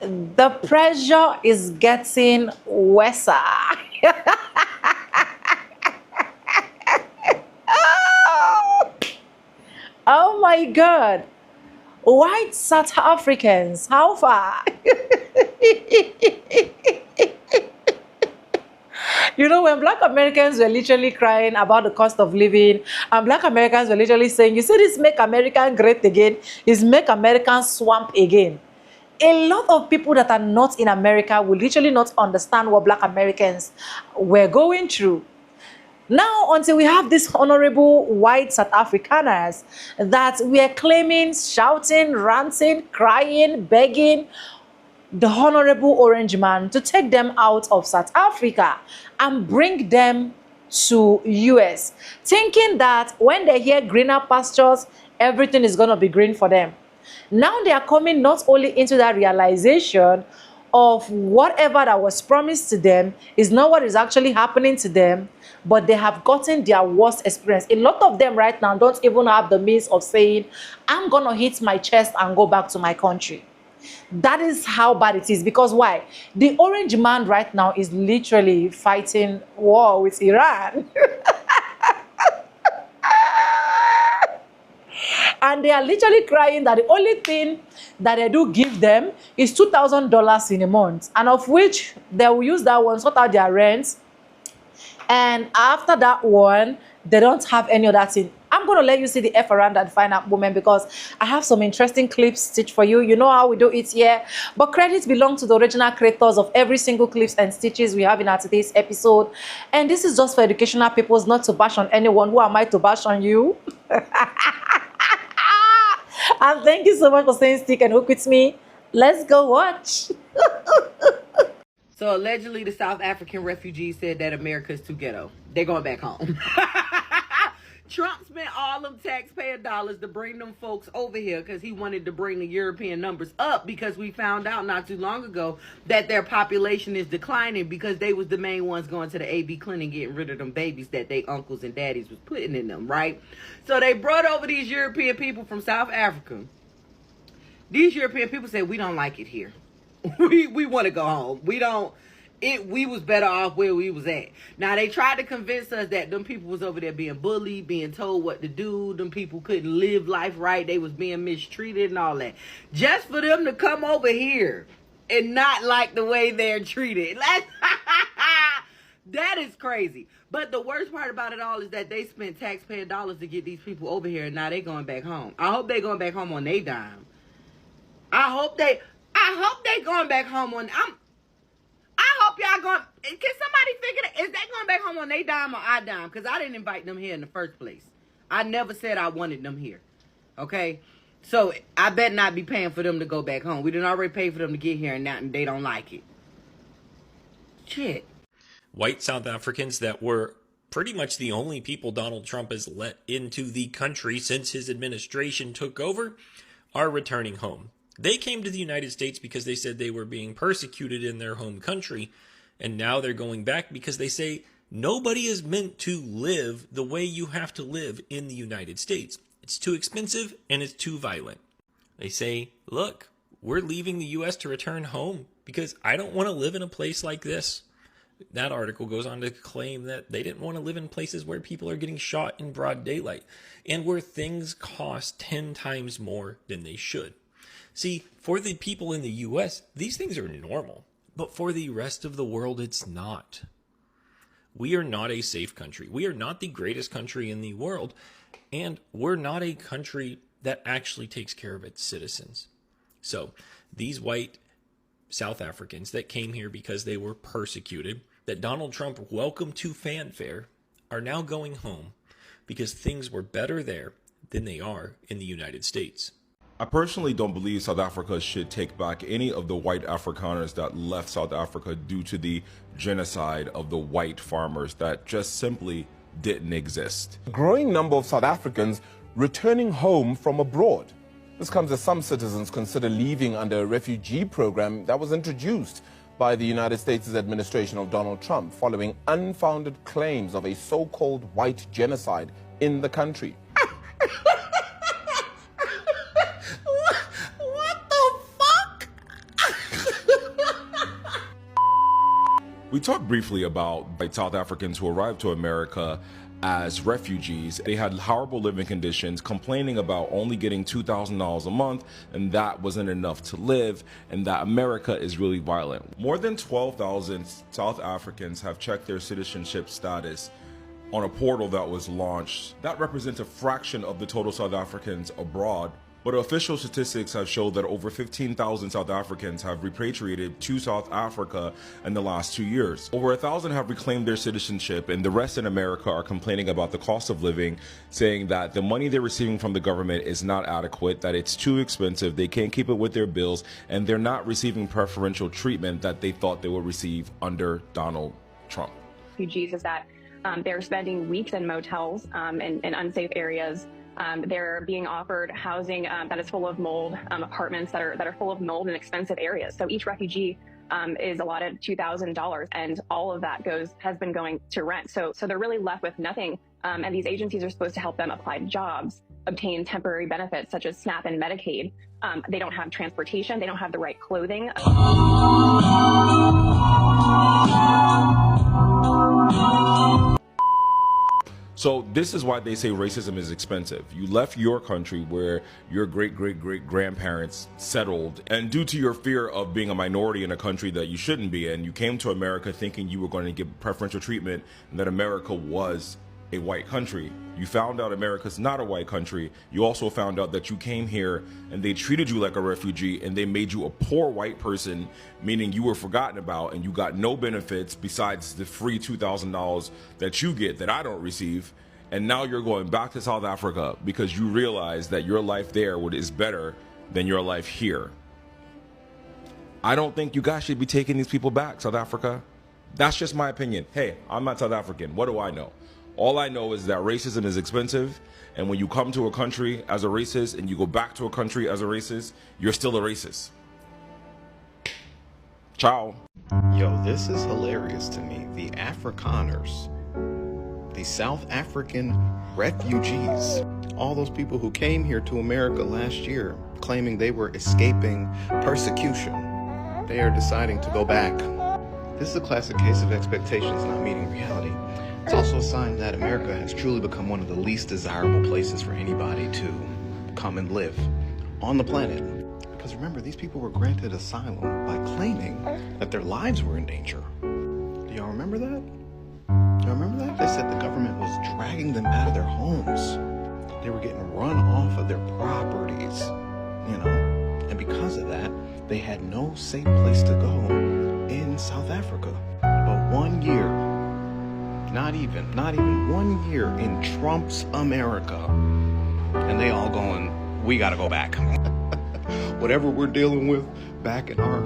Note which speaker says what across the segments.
Speaker 1: The pressure is getting worse. Oh my God. White South Africans, how far? You know, when Black Americans were literally crying about the cost of living, and Black Americans were literally saying, you see this Make America Great Again is Make America Swamp Again. A lot of people that are not in America will literally not understand what Black Americans were going through. Now, until we have these honorable white South Afrikaners that we are claiming, shouting, ranting, crying, begging the honorable orange man to take them out of South Africa and bring them to US, thinking that when they hear greener pastures, everything is going to be green for them. Now they are coming not only into that realization of whatever that was promised to them is not what is actually happening to them, but they have gotten their worst experience. A lot of them right now don't even have the means of saying, I'm going to hit my chest and go back to my country. That is how bad it is. Because why? The orange man right now is literally fighting war with Iran. And they are literally crying that the only thing that they do give them is $2,000 in a month, and of which they will use that one, sort out their rent, and after that one, they don't have any other thing. I'm going to let you see the F around that final moment because I have some interesting clips stitched for you. You know how we do it here. But credits belong to the original creators of every single clips and stitches we have in our today's episode. And this is just for educational purposes, not to bash on anyone. Who am I to bash on you? And thank you so much for staying stick and hook with me. Let's go watch.
Speaker 2: So allegedly, the South African refugees said that America is too ghetto. They're going back home. Trump spent all them taxpayer dollars to bring them folks over here because he wanted to bring the European numbers up, because we found out not too long ago that their population is declining because they was the main ones going to the AB clinic getting rid of them babies that they uncles and daddies was putting in them, right? So they brought over these European people from South Africa. These European people said, we don't like it here. We want to go home. We was better off where we was at. Now, they tried to convince us that them people was over there being bullied, being told what to do. Them people couldn't live life right. They was being mistreated and all that. Just for them to come over here and not like the way they're treated. That is crazy. But the worst part about it all is that they spent taxpayer dollars to get these people over here, and now they going back home. I hope they going back home on their dime. I hope they going back home on... I hope y'all going... Can somebody figure that? Is they going back home on their dime or our dime? Because I didn't invite them here in the first place. I never said I wanted them here. Okay? So, I bet not be paying for them to go back home. We didn't already pay for them to get here, and now they don't like it. Shit.
Speaker 3: White South Africans that were pretty much the only people Donald Trump has let into the country since his administration took over are returning home. They came to the United States because they said they were being persecuted in their home country, and now they're going back because they say nobody is meant to live the way you have to live in the United States. It's too expensive and it's too violent. They say, look, we're leaving the U.S. to return home because I don't want to live in a place like this. That article goes on to claim that they didn't want to live in places where people are getting shot in broad daylight and where things cost 10 times more than they should. See, for the people in the U.S., these things are normal, but for the rest of the world, it's not. We are not a safe country. We are not the greatest country in the world, and we're not a country that actually takes care of its citizens. So, these white South Africans that came here because they were persecuted, that Donald Trump welcomed to fanfare, are now going home because things were better there than they are in the United States.
Speaker 4: I personally don't believe South Africa should take back any of the white Afrikaners that left South Africa due to the genocide of the white farmers that just simply didn't exist.
Speaker 5: A growing number of South Africans returning home from abroad. This comes as some citizens consider leaving under a refugee program that was introduced by the United States' administration of Donald Trump following unfounded claims of a so-called white genocide in the country.
Speaker 2: What the fuck?
Speaker 4: We talked briefly about South Africans who arrived to America as refugees. They had horrible living conditions, complaining about only getting $2,000 a month, and that wasn't enough to live, and that America is really violent. More than 12,000 South Africans have checked their citizenship status on a portal that was launched. That represents a fraction of the total South Africans abroad. But official statistics have showed that over 15,000 South Africans have repatriated to South Africa in the last 2 years. Over 1,000 have reclaimed their citizenship, and the rest in America are complaining about the cost of living, saying that the money they're receiving from the government is not adequate, that it's too expensive, they can't keep it with their bills, and they're not receiving preferential treatment that they thought they would receive under Donald Trump.
Speaker 6: Refugees is that they're spending weeks in motels in unsafe areas. They're being offered housing that is full of mold, apartments that are full of mold in expensive areas. So each refugee is allotted $2,000, and all of that has been going to rent. So they're really left with nothing. And these agencies are supposed to help them apply to jobs, obtain temporary benefits such as SNAP and Medicaid. They don't have transportation. They don't have the right clothing.
Speaker 4: So this is why they say racism is expensive. You left your country where your great-great-great-grandparents settled, and due to your fear of being a minority in a country that you shouldn't be in, you came to America thinking you were going to get preferential treatment and that America was a white country. You found out America's not a white country. You also found out that you came here and they treated you like a refugee, and they made you a poor white person, meaning you were forgotten about and you got no benefits besides the free $2,000 that you get that I don't receive. And now you're going back to South Africa because you realize that your life there is better than your life here. I don't think you guys should be taking these people back, South Africa. That's just my opinion. Hey, I'm not South African. What do I know? All I know is that racism is expensive, and when you come to a country as a racist and you go back to a country as a racist, you're still a racist. Ciao.
Speaker 7: Yo, this is hilarious to me. The Afrikaners, the South African refugees, all those people who came here to America last year claiming they were escaping persecution, they are deciding to go back. This is a classic case of expectations not meeting reality. It's also a sign that America has truly become one of the least desirable places for anybody to come and live on the planet. Because remember, these people were granted asylum by claiming that their lives were in danger. Do y'all remember that? Do y'all remember that? They said the government was dragging them out of their homes. They were getting run off of their properties, you know? And because of that, they had no safe place to go in South Africa. But 1 year, not even 1 year in Trump's America, and they all going, we gotta go back. Whatever we're dealing with back in our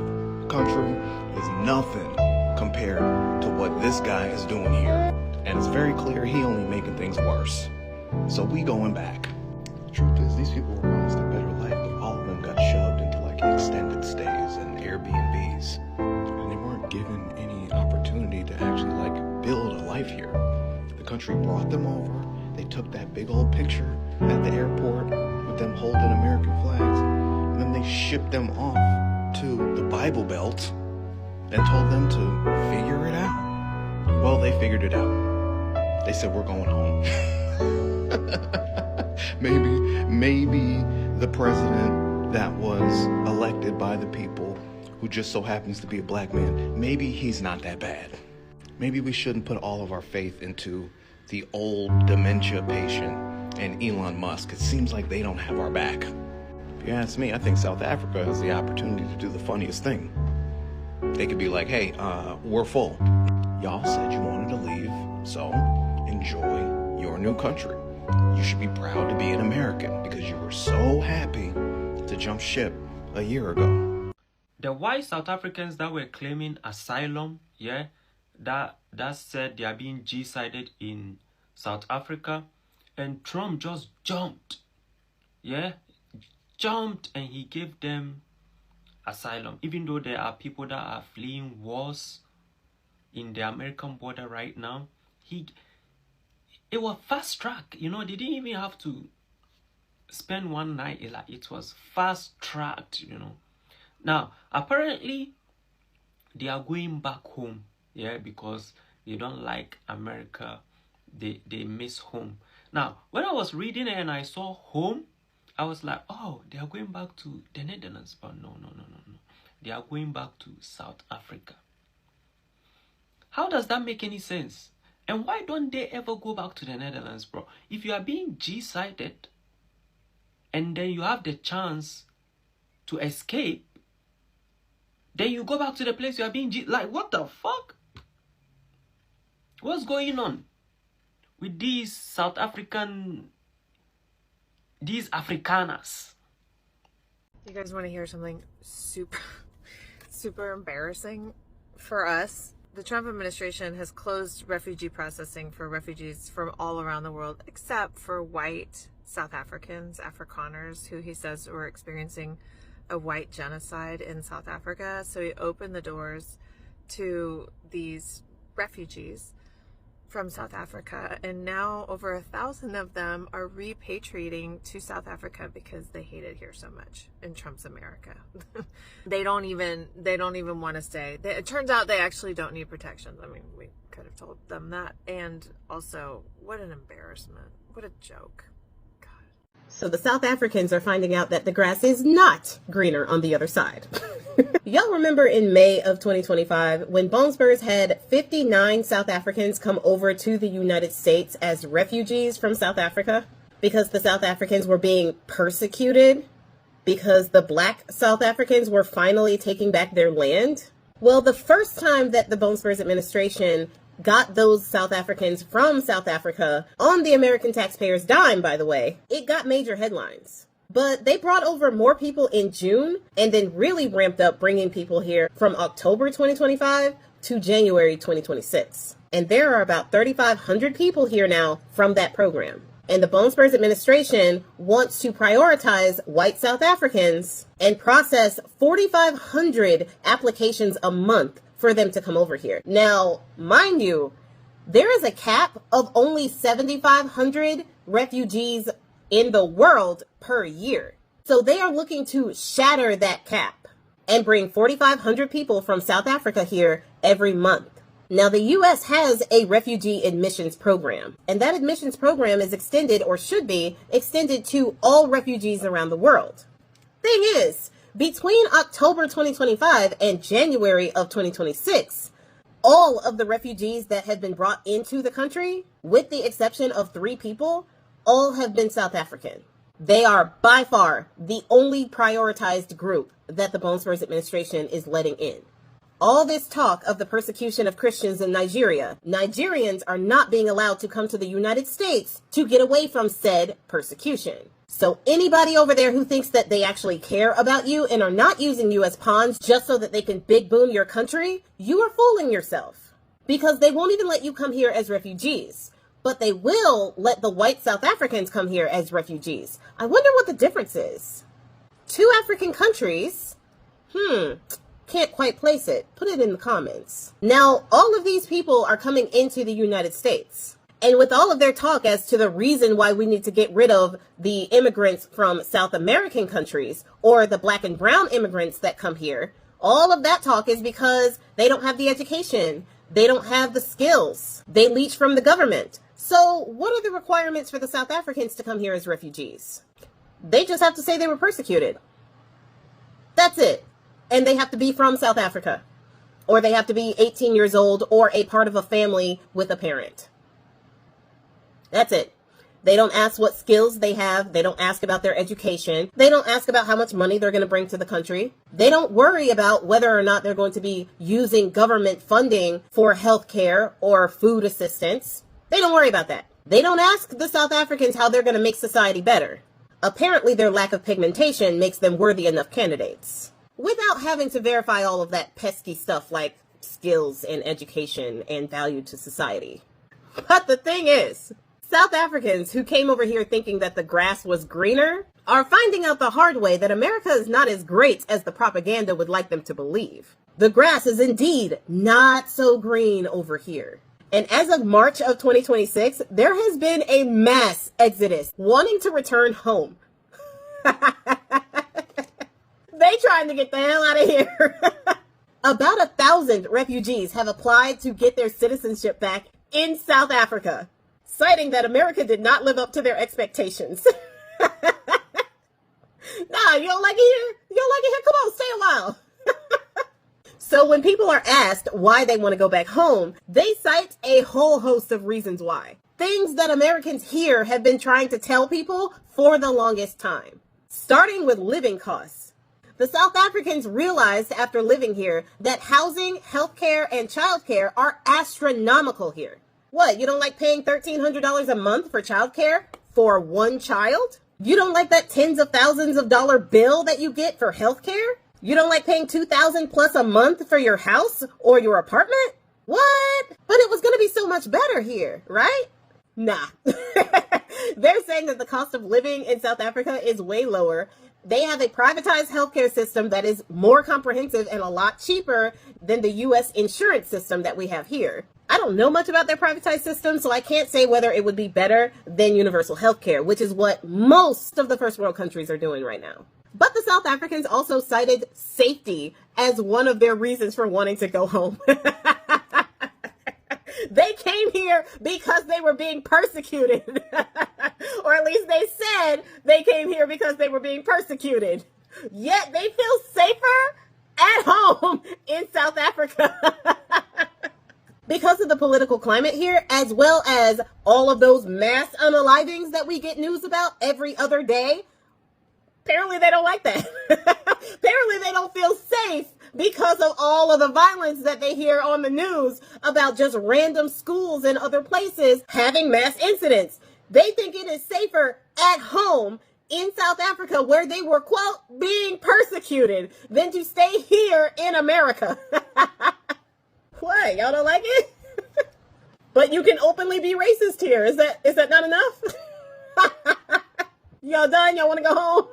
Speaker 7: country is nothing compared to what this guy is doing here. And it's very clear he only making things worse. So we going back. The truth is, these people were promised a better life, but all of them got shoved into like extended stays and Airbnbs. And they weren't given any opportunity to actually like build a life here. The country brought them over. They took that big old picture at the airport with them holding American flags. And then they shipped them off to the Bible Belt and told them to figure it out. Well, they figured it out. They said, we're going home. maybe the president that was elected by the people, who just so happens to be a black man, maybe he's not that bad. Maybe we shouldn't put all of our faith into the old dementia patient and Elon Musk. It seems like they don't have our back. If you ask me, I think South Africa has the opportunity to do the funniest thing. They could be like, hey, we're full. Y'all said you wanted to leave, so enjoy your new country. You should be proud to be an American because you were so happy to jump ship a year ago.
Speaker 3: The white South Africans that were claiming asylum, yeah, that said they are being genocided in South Africa, and Trump just jumped, and he gave them asylum, even though there are people that are fleeing wars in the American border right now. It was fast track, they didn't even have to spend one night. It was fast tracked, Now, apparently, they are going back home,
Speaker 8: yeah, because they don't like America. They miss home. Now, when I was reading it and I saw home, I was like, oh, they are going back to the Netherlands. But no. They are going back to South Africa. How does that make any sense? And why don't they ever go back to the Netherlands, bro? If you are being G-sided and then you have the chance to escape, then you go back to the place you are being G. Like, what the fuck? What's going on with these South African, these Afrikaners?
Speaker 9: You guys want to hear something super embarrassing for us? The Trump administration has closed refugee processing for refugees from all around the world, except for white South Africans, Afrikaners, who he says were experiencing a white genocide in South Africa. So he opened the doors to these refugees from South Africa, and now over 1,000 of them are repatriating to South Africa because they hate it here so much in Trump's America. They don't even want to stay. It turns out they actually don't need protections. I mean, we could have told them that. And also, what an embarrassment. What a joke.
Speaker 10: So the South Africans are finding out that the grass is not greener on the other side. Y'all remember in May of 2025 when Bone Spurs had 59 South Africans come over to the United States as refugees from South Africa because the South Africans were being persecuted because the black South Africans were finally taking back their land? Well, the first time that the Bone Spurs administration got those South Africans from South Africa on the American taxpayers' dime, by the way, it got major headlines. But they brought over more people in June and then really ramped up bringing people here from October 2025 to January 2026. And there are about 3,500 people here now from that program. And the Bone Spurs administration wants to prioritize white South Africans and process 4,500 applications a month for them to come over here. Now, mind you, there is a cap of only 7,500 refugees in the world per year. So they are looking to shatter that cap and bring 4,500 people from South Africa here every month. Now, the U.S. has a refugee admissions program, and that admissions program is extended, or should be extended, to all refugees around the world. Thing is, between October 2025 and January of 2026, all of the refugees that have been brought into the country, with the exception of 3 people, all have been South African. They are by far the only prioritized group that the Bone Spurs administration is letting in. All this talk of the persecution of Christians in Nigeria, Nigerians are not being allowed to come to the United States to get away from said persecution. So anybody over there who thinks that they actually care about you and are not using you as pawns just so that they can big boom your country, you are fooling yourself. Because they won't even let you come here as refugees. But they will let the white South Africans come here as refugees. I wonder what the difference is. 2 African countries? Can't quite place it. Put it in the comments. Now, all of these people are coming into the United States. And with all of their talk as to the reason why we need to get rid of the immigrants from South American countries or the black and brown immigrants that come here, all of that talk is because they don't have the education. They don't have the skills. They leech from the government. So what are the requirements for the South Africans to come here as refugees? They just have to say they were persecuted. That's it. And they have to be from South Africa. Or they have to be 18 years old or a part of a family with a parent. That's it. They don't ask what skills they have. They don't ask about their education. They don't ask about how much money they're going to bring to the country. They don't worry about whether or not they're going to be using government funding for health care or food assistance. They don't worry about that. They don't ask the South Africans how they're going to make society better. Apparently, their lack of pigmentation makes them worthy enough candidates. Without having to verify all of that pesky stuff like skills and education and value to society. But the thing is, South Africans who came over here thinking that the grass was greener are finding out the hard way that America is not as great as the propaganda would like them to believe. The grass is indeed not so green over here. And as of March of 2026, there has been a mass exodus wanting to return home. They trying to get the hell out of here. About 1,000 refugees have applied to get their citizenship back in South Africa, citing that America did not live up to their expectations. Nah, you don't like it here? You don't like it here? Come on, stay a while. So when people are asked why they want to go back home, they cite a whole host of reasons why. Things that Americans here have been trying to tell people for the longest time. Starting with living costs. The South Africans realized after living here that housing, healthcare, and childcare are astronomical here. What, you don't like paying $1,300 a month for childcare for one child? You don't like that tens of thousands of dollar bill that you get for healthcare? You don't like paying $2,000 plus a month for your house or your apartment? What? But it was going to be so much better here, right? Nah. They're saying that the cost of living in South Africa is way lower. They have a privatized healthcare system that is more comprehensive and a lot cheaper than the U.S. insurance system that we have here. I don't know much about their privatized system, so I can't say whether it would be better than universal healthcare, which is what most of the first world countries are doing right now. But the South Africans also cited safety as one of their reasons for wanting to go home. They came here because they were being persecuted. Or at least they said they came here because they were being persecuted. Yet they feel safer at home in South Africa. Because of the political climate here, as well as all of those mass unalivings that we get news about every other day, apparently they don't like that. Apparently they don't feel safe because of all of the violence that they hear on the news about just random schools and other places having mass incidents. They think it is safer at home in South Africa, where they were, quote, being persecuted, than to stay here in America. What? Y'all don't like it? But you can openly be racist here. Is that not enough? Y'all done? Y'all want to go home?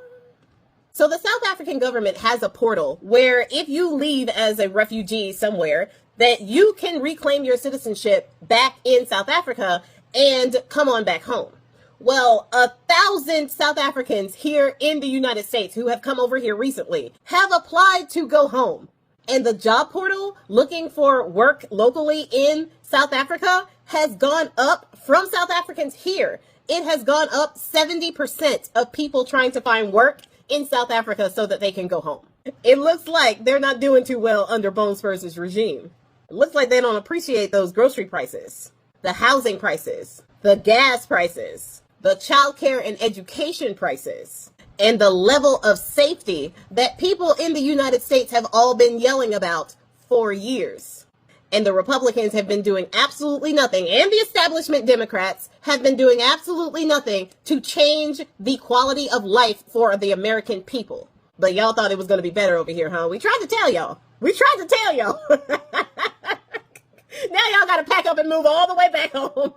Speaker 10: So the South African government has a portal where if you leave as a refugee somewhere, that you can reclaim your citizenship back in South Africa and come on back home. Well, 1,000 South Africans here in the United States who have come over here recently have applied to go home. And the job portal looking for work locally in South Africa has gone up from South Africans here. It has gone up 70% of people trying to find work in South Africa so that they can go home. It looks like they're not doing too well under Bone Spurs' regime. It looks like they don't appreciate those grocery prices, the housing prices, the gas prices, the childcare and education prices, and the level of safety that people in the United States have all been yelling about for years. And the Republicans have been doing absolutely nothing, and the establishment Democrats have been doing absolutely nothing to change the quality of life for the American people. But y'all thought it was going to be better over here, huh? We tried to tell y'all. Now y'all got to pack up and move all the way back home.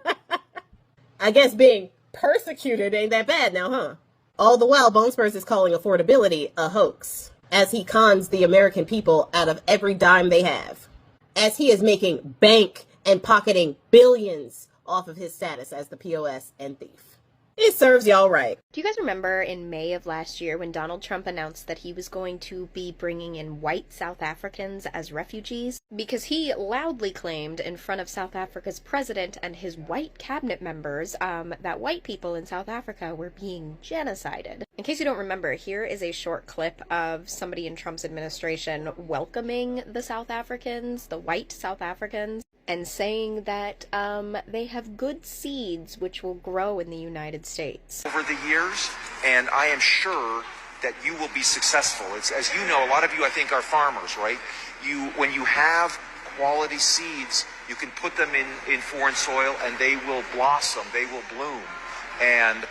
Speaker 10: I guess being persecuted ain't that bad now, huh? All the while, Bone Spurs is calling affordability a hoax, as he cons the American people out of every dime they have, as he is making bank and pocketing billions off of his status as the POS and thief. It serves y'all right.
Speaker 11: Do you guys remember in May of last year when Donald Trump announced that he was going to be bringing in white South Africans as refugees? Because he loudly claimed in front of South Africa's president and his white cabinet members that white people in South Africa were being genocided. In case you don't remember, here is a short clip of somebody in Trump's administration welcoming the South Africans, the white South Africans, and saying that they have good seeds which will grow in the United States.
Speaker 12: Over the years, and I am sure that you will be successful. It's, as you know, a lot of you, I think, are farmers, right? When you have quality seeds, you can put them in foreign soil and they will blossom, they will bloom. And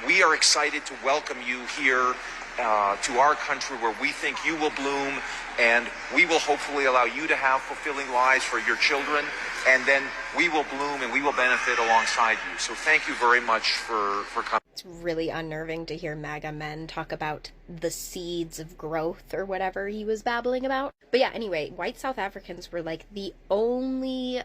Speaker 12: we are excited to welcome you here to our country where we think you will bloom, and we will hopefully allow you to have fulfilling lives for your children, and then we will bloom and we will benefit alongside you. So thank you very much for coming.
Speaker 11: It's really unnerving to hear MAGA men talk about the seeds of growth or whatever he was babbling about. But yeah, anyway, white South Africans were like the only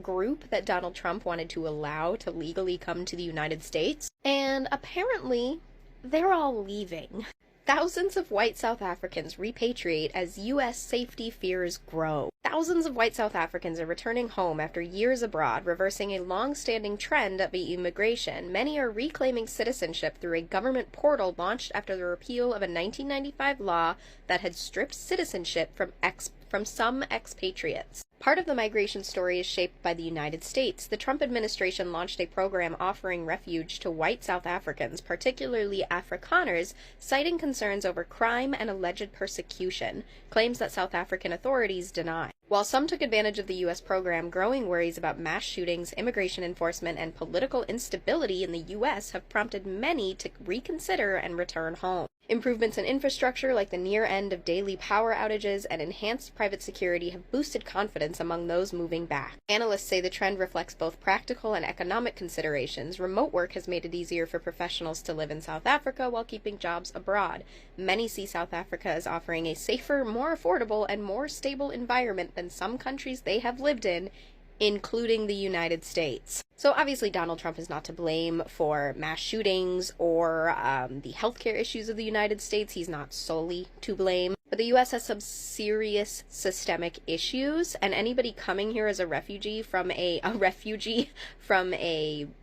Speaker 11: group that Donald Trump wanted to allow to legally come to the United States. And apparently they're all leaving. Thousands of white South Africans repatriate as U.S. safety fears grow. Thousands of white South Africans are returning home after years abroad, reversing a long-standing trend of immigration. Many are reclaiming citizenship through a government portal launched after the repeal of a 1995 law that had stripped citizenship from some expatriates. Part of the migration story is shaped by the United States. The Trump administration launched a program offering refuge to white South Africans, particularly Afrikaners, citing concerns over crime and alleged persecution, claims that South African authorities deny. While some took advantage of the U.S. program, growing worries about mass shootings, immigration enforcement, and political instability in the U.S. have prompted many to reconsider and return home. Improvements in infrastructure like the near end of daily power outages and enhanced private security have boosted confidence among those moving back. Analysts say the trend reflects both practical and economic considerations. Remote work has made it easier for professionals to live in South Africa while keeping jobs abroad. Many see South Africa as offering a safer, more affordable, and more stable environment than some countries they have lived in, including the United States. So obviously Donald Trump is not to blame for mass shootings or the healthcare issues of the United States. He's not solely to blame. But the U.S. has some serious systemic issues, and anybody coming here as a refugee from a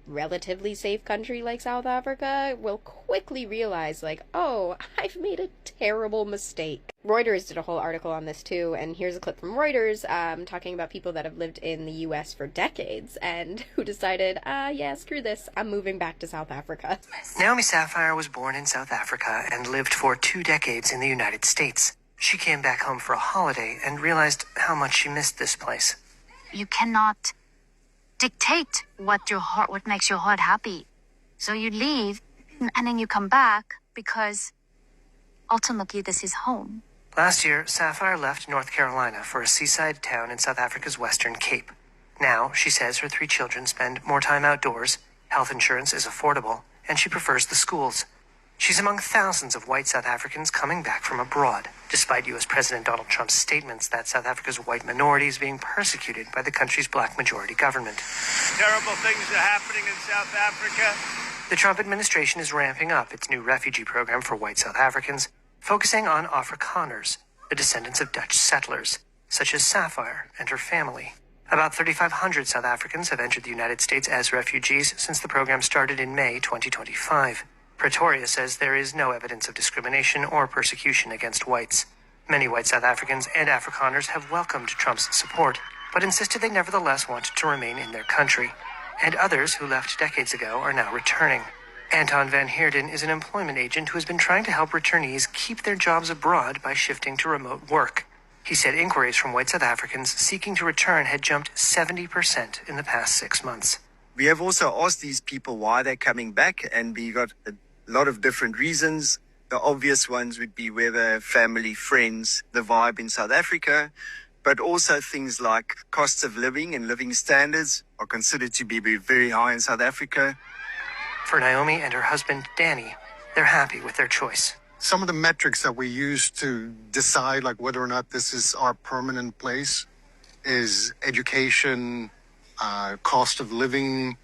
Speaker 11: relatively safe country like South Africa will quickly realize, like, oh, I've made a terrible mistake. Reuters did a whole article on this too, and here's a clip from Reuters talking about people that have lived in the U.S. for decades and who decided, yeah, screw this, I'm moving back to South Africa.
Speaker 13: Naomi Sapphire was born in South Africa and lived for 2 decades in the United States. She came back home for a holiday and realized how much she missed this place.
Speaker 14: You cannot dictate what makes your heart happy. So you leave and then you come back because ultimately this is home.
Speaker 13: Last year, Sapphire left North Carolina for a seaside town in South Africa's Western Cape. Now, she says her 3 children spend more time outdoors, health insurance is affordable, and she prefers the schools. She's among thousands of white South Africans coming back from abroad, despite U.S. President Donald Trump's statements that South Africa's white minority is being persecuted by the country's black majority government.
Speaker 15: Terrible things are happening in South Africa.
Speaker 13: The Trump administration is ramping up its new refugee program for white South Africans, focusing on Afrikaners, the descendants of Dutch settlers, such as Sapphire and her family. About 3,500 South Africans have entered the United States as refugees since the program started in May 2025. Pretoria says there is no evidence of discrimination or persecution against whites. Many white South Africans and Afrikaners have welcomed Trump's support, but insisted they nevertheless want to remain in their country. And others who left decades ago are now returning. Anton van Heerden is an employment agent who has been trying to help returnees keep their jobs abroad by shifting to remote work. He said inquiries from white South Africans seeking to return had jumped 70% in the past 6 months.
Speaker 15: We have also asked these people why they're coming back, and we got a lot of different reasons. The obvious ones would be whether family, friends, the vibe in South Africa, but also things like costs of living and living standards are considered to be very high in South Africa.
Speaker 13: For Naomi and her husband, Danny, they're happy with their choice.
Speaker 16: Some of the metrics that we use to decide like whether or not this is our permanent place is education, cost of living,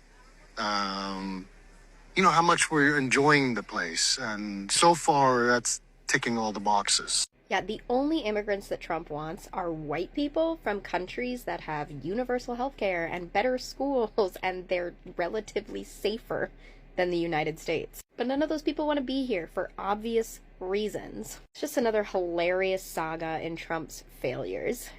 Speaker 16: how much we're enjoying the place. And so far, that's ticking all the boxes.
Speaker 11: Yeah, the only immigrants that Trump wants are white people from countries that have universal health care and better schools, and they're relatively safer than the United States. But none of those people want to be here for obvious reasons. It's just another hilarious saga in Trump's failures.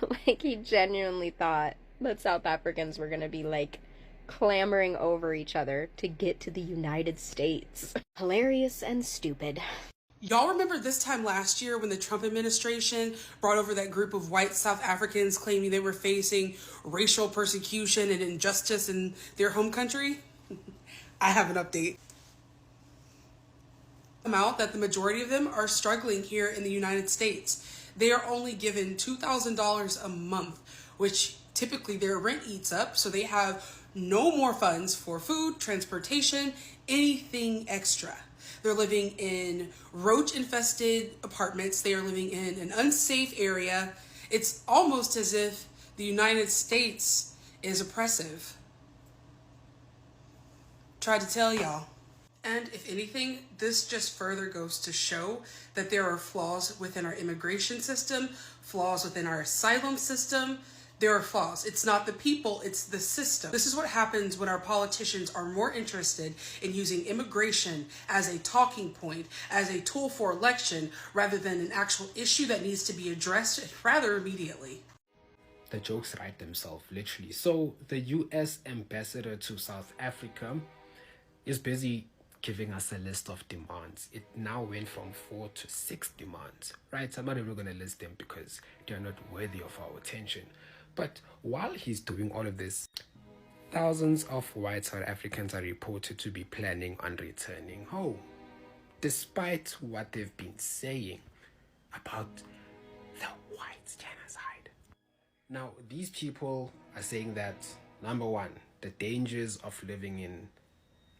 Speaker 11: Like, he genuinely thought that South Africans were going to be, like, clamoring over each other to get to the United States. Hilarious and stupid.
Speaker 17: Y'all remember this time last year when the Trump administration brought over that group of white South Africans claiming they were facing racial persecution and injustice in their home country? I have an update. Out that the majority of them are struggling here in the United States. They are only given $2,000 a month, which typically their rent eats up, so they have no more funds for food, transportation, anything extra. They're living in roach-infested apartments. They are living in an unsafe area. It's almost as if the United States is oppressive. Tried to tell y'all. And if anything, this just further goes to show that there are flaws within our immigration system, flaws within our asylum system. There are flaws. It's not the people, it's the system. This is what happens when our politicians are more interested in using immigration as a talking point, as a tool for election, rather than an actual issue that needs to be addressed rather immediately.
Speaker 18: The jokes write themselves, literally. So the US ambassador to South Africa is busy giving us a list of demands. It now went from 4 to 6 demands, right? I'm not even going to list them because they're not worthy of our attention. But while he's doing all of this, thousands of white South Africans are reported to be planning on returning home, despite what they've been saying about the white genocide. Now, these people are saying that, number one, the dangers of living in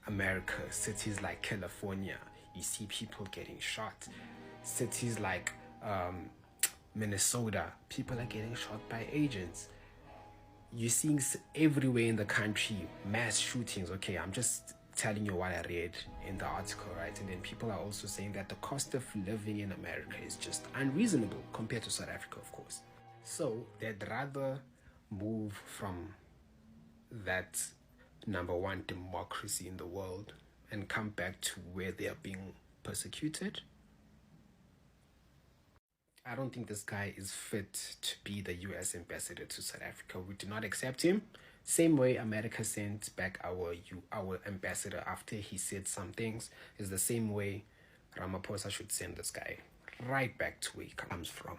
Speaker 18: America, cities like California, you see people getting shot. Cities like Minnesota, people are getting shot by agents. You're seeing everywhere in the country mass shootings. Okay, I'm just telling you what I read in the article, right? And then people are also saying that the cost of living in America is just unreasonable compared to South Africa, of course. So they'd rather move from that number one democracy in the world and come back to where they are being persecuted. I don't think this guy is fit to be the US ambassador to South Africa. We do not accept him. Same way America sent back our ambassador after he said some things is the same way Ramaphosa should send this guy right back to where he comes from.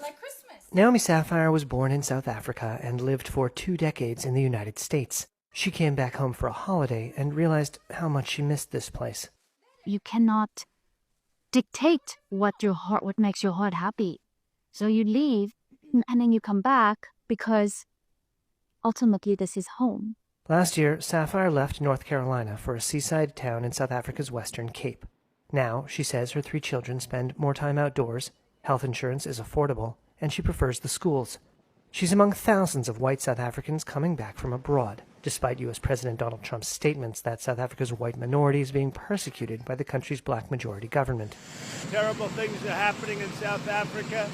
Speaker 19: Like Christmas. Naomi Sapphire was born in South Africa and lived for 2 decades in the United States. She came back home for a holiday and realized how much she missed this place.
Speaker 14: You cannot dictate what makes your heart happy. So you leave and then you come back because ultimately this is home.
Speaker 19: Last year, Sapphire left North Carolina for a seaside town in South Africa's Western Cape. Now, she says her 3 children spend more time outdoors, health insurance is affordable, and she prefers the schools. She's among thousands of white South Africans coming back from abroad, despite U.S. President Donald Trump's statements that South Africa's white minority is being persecuted by the country's black majority government.
Speaker 20: Terrible things are happening in South Africa.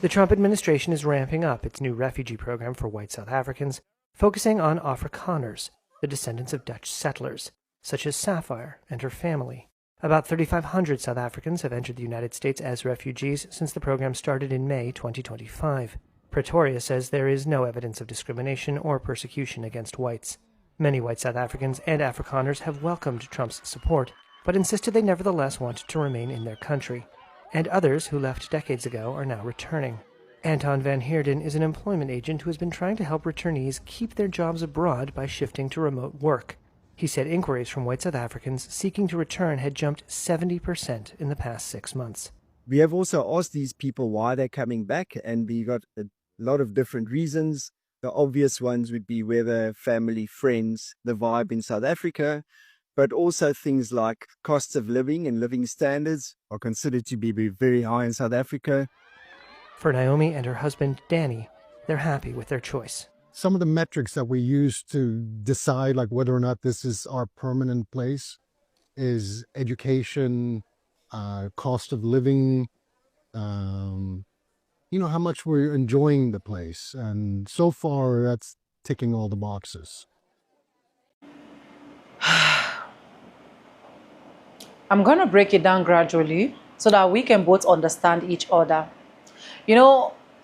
Speaker 19: The Trump administration is ramping up its new refugee program for white South Africans, focusing on Afrikaners, the descendants of Dutch settlers, such as Sapphire and her family. About 3,500 South Africans have entered the United States as refugees since the program started in May 2025. Pretoria says there is no evidence of discrimination or persecution against whites. Many white South Africans and Afrikaners have welcomed Trump's support, but insisted they nevertheless want to remain in their country. And others who left decades ago are now returning. Anton van Heerden is an employment agent who has been trying to help returnees keep their jobs abroad by shifting to remote work. He said inquiries from white South Africans seeking to return had jumped 70% in the past 6 months.
Speaker 15: We have also asked these people why they're coming back, and we got a lot of different reasons. The obvious ones would be whether family, friends, the vibe in South Africa, but also things like costs of living and living standards are considered to be very high in South Africa.
Speaker 19: For Naomi and her husband, Danny, they're happy with their choice.
Speaker 16: Some of the metrics that we use to decide like whether or not this is our permanent place is education, cost of living, how much we're enjoying the place. And so far, that's ticking all the boxes.
Speaker 1: I'm going to break it down gradually so that we can both understand each other.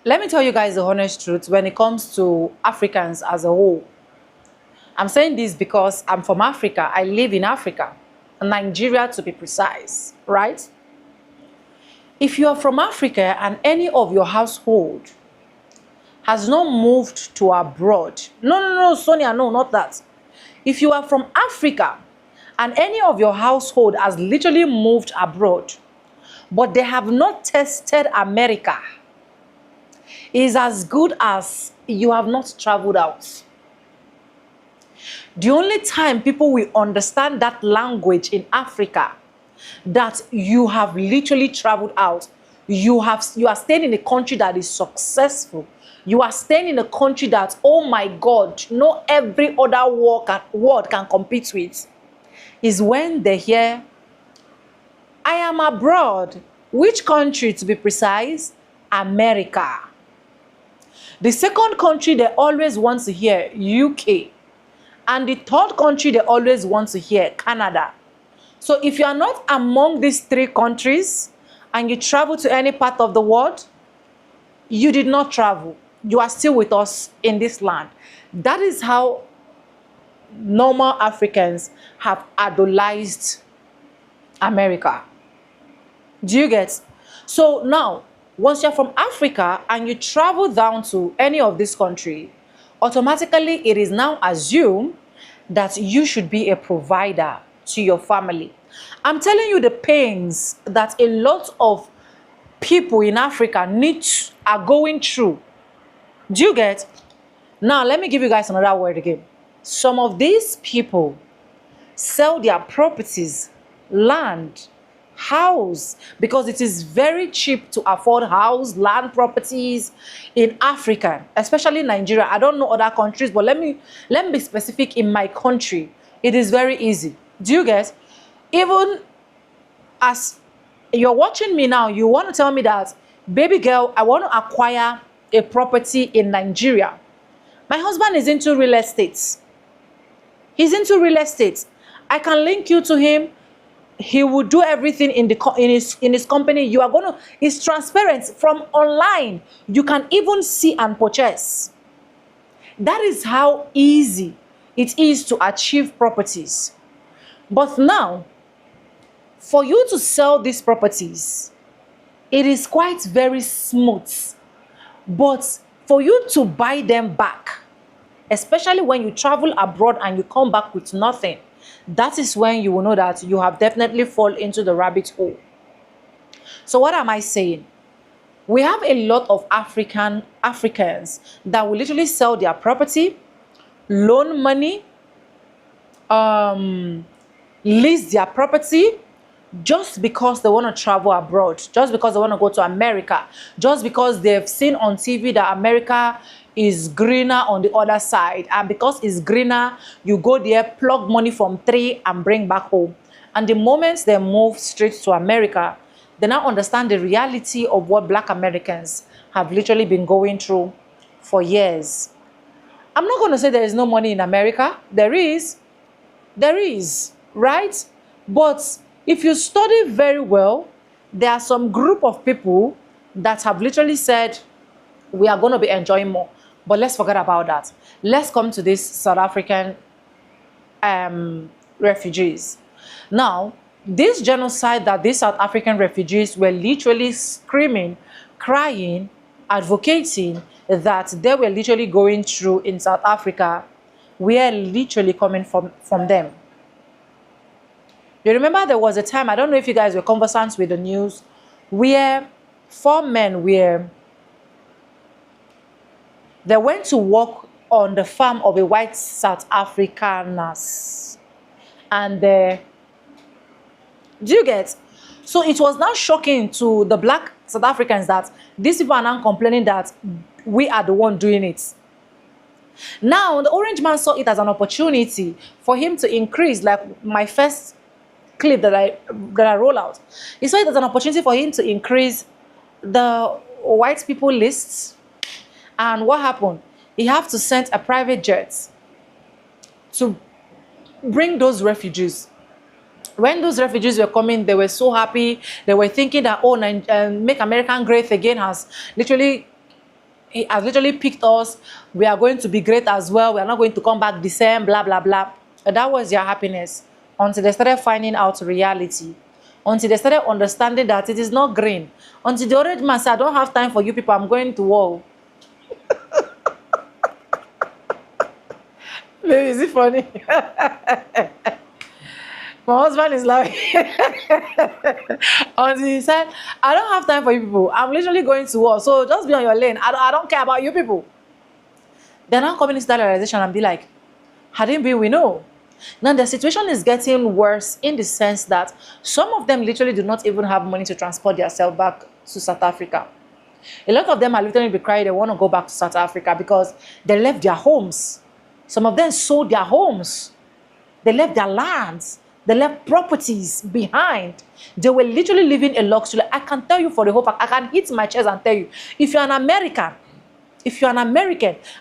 Speaker 1: Let me tell you guys the honest truth when it comes to Africans as a whole. I'm saying this because I'm from Africa. I live in Africa, Nigeria to be precise, right? If you are from Africa and any of your household has not moved to abroad, no, Sonia, no, not that. If you are from Africa and any of your household has literally moved abroad, but they have not tested America, is as good as you have not traveled out. The only time people will understand that language in Africa, that you have literally traveled out, you are staying in a country that is successful, you are staying in a country that, oh my God, no every other world can compete with, is when they hear, I am abroad. Which country, to be precise? America. The second country they always want to hear, UK. And the third country they always want to hear, Canada. So if you are not among these three countries and you travel to any part of the world, you did not travel. You are still with us in this land. That is how normal Africans have idolized America. Do you get? So now, once you're from Africa and you travel down to any of this country, automatically it is now assumed that you should be a provider to your family. I'm telling you the pains that a lot of people in Africa are going through. Do you get? Now, let me give you guys another word again. Some of these people sell their properties, land, house, because it is very cheap to afford house, land, properties in Africa, especially Nigeria. I don't know other countries, but let me be specific. In my country, it is very easy. Do you get? Even as you're watching me now, you want to tell me that, baby girl, I want to acquire a property in Nigeria. My husband is into real estate. He's into real estate. I can link you to him. He will do everything in his company. You are going to, it's transparent from online. You can even see and purchase. That is how easy it is to achieve properties. But now, for you to sell these properties, it is quite very smooth. But for you to buy them back, especially when you travel abroad and you come back with nothing, that is when you will know that you have definitely fallen into the rabbit hole. So what am I saying? We have a lot of Africans that will literally sell their property, loan money, lease their property, just because they want to travel abroad, just because they want to go to America, just because they've seen on TV that America is greener on the other side, and because it's greener, you go there, plug money from tree and bring back home. And the moment they move straight to America, they now understand the reality of what Black Americans have literally been going through for years. I'm not going to say there is no money in America. There is, right? But if you study very well, there are some group of people that have literally said, we are going to be enjoying more. But let's forget about that. Let's come to these South African refugees. Now, this genocide that these South African refugees were literally screaming, crying, advocating that they were literally going through in South Africa, we are literally coming from them. You remember there was a time, I don't know if you guys were conversant with the news, where 4 men they went to work on the farm of a white South Africaners. And do you get? So it was now shocking to the Black South Africans that these people are now complaining that we are the one doing it. Now, the orange man saw it as an opportunity for him to increase, like my first clip that I roll out. He saw it as an opportunity for him to increase the white people lists. And what happened? He had to send a private jet to bring those refugees. When those refugees were coming, they were so happy. They were thinking that, oh, Make America Great Again has literally picked us. We are going to be great as well. We are not going to come back the same, blah, blah, blah. And that was their happiness until they started finding out reality. Until they started understanding that it is not green. Until the orange man said, I don't have time for you people. I'm going to war. Maybe, is it funny? My husband is laughing. Until he said, I don't have time for you people. I'm literally going to war. So just be on your lane. I don't care about you people. They're now coming into that realization and be like, hadn't been, we know. Now the situation is getting worse in the sense that some of them literally do not even have money to transport themselves back to South Africa. A lot of them are literally be crying they want to go back to South Africa because they left their homes. Some of them sold their homes. They left their lands. They left properties behind. They were literally living a luxury. I can tell you for the whole fact, I can hit my chest and tell you, if you're an American,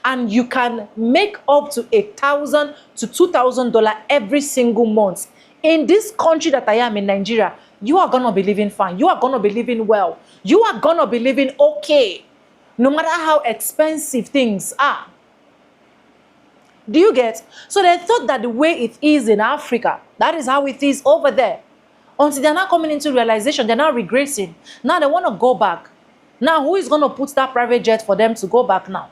Speaker 1: and you can make up to $1,000 to $2,000 every single month in this country that I am in Nigeria, you are gonna be living fine. You are gonna be living well. You are gonna be living okay, no matter how expensive things are. Do you get? So they thought that the way it is in Africa, that is how it is over there. Until they're not coming into realization, they're now regressing. Now they want to go back. Now who is going to put that private jet for them to go back now?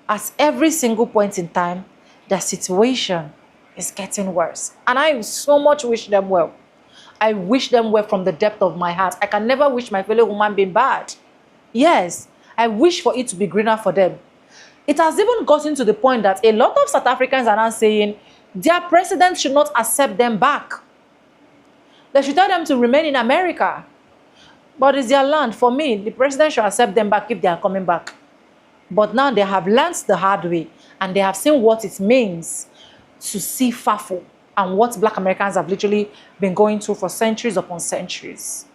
Speaker 1: At every single point in time, the situation is getting worse. And I so much wish them well. I wish them well from the depth of my heart. I can never wish my fellow human being bad. Yes, I wish for it to be greener for them. It has even gotten to the point that a lot of South Africans are now saying their president should not accept them back. They should tell them to remain in America. But it's their land. For me, the president should accept them back if they are coming back. But now they have learned the hard way and they have seen what it means to see FAFO and what Black Americans have literally been going through for centuries upon centuries.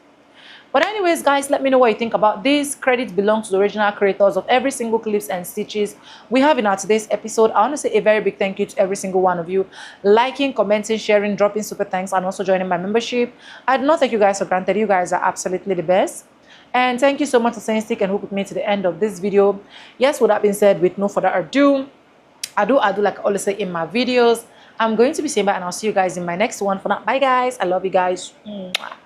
Speaker 1: But anyways, guys, let me know what you think about this. Credit belongs to the original creators of every single clips and stitches we have in our today's episode. I want to say a very big thank you to every single one of you. Liking, commenting, sharing, dropping super thanks, and also joining my membership. I do not take you guys for granted. You guys are absolutely the best. And thank you so much for staying stick and hook with me to the end of this video. Yes, with that being said, with no further ado, I do like I always say in my videos, I'm going to be saying bye and I'll see you guys in my next one. For now, bye guys. I love you guys. Mwah.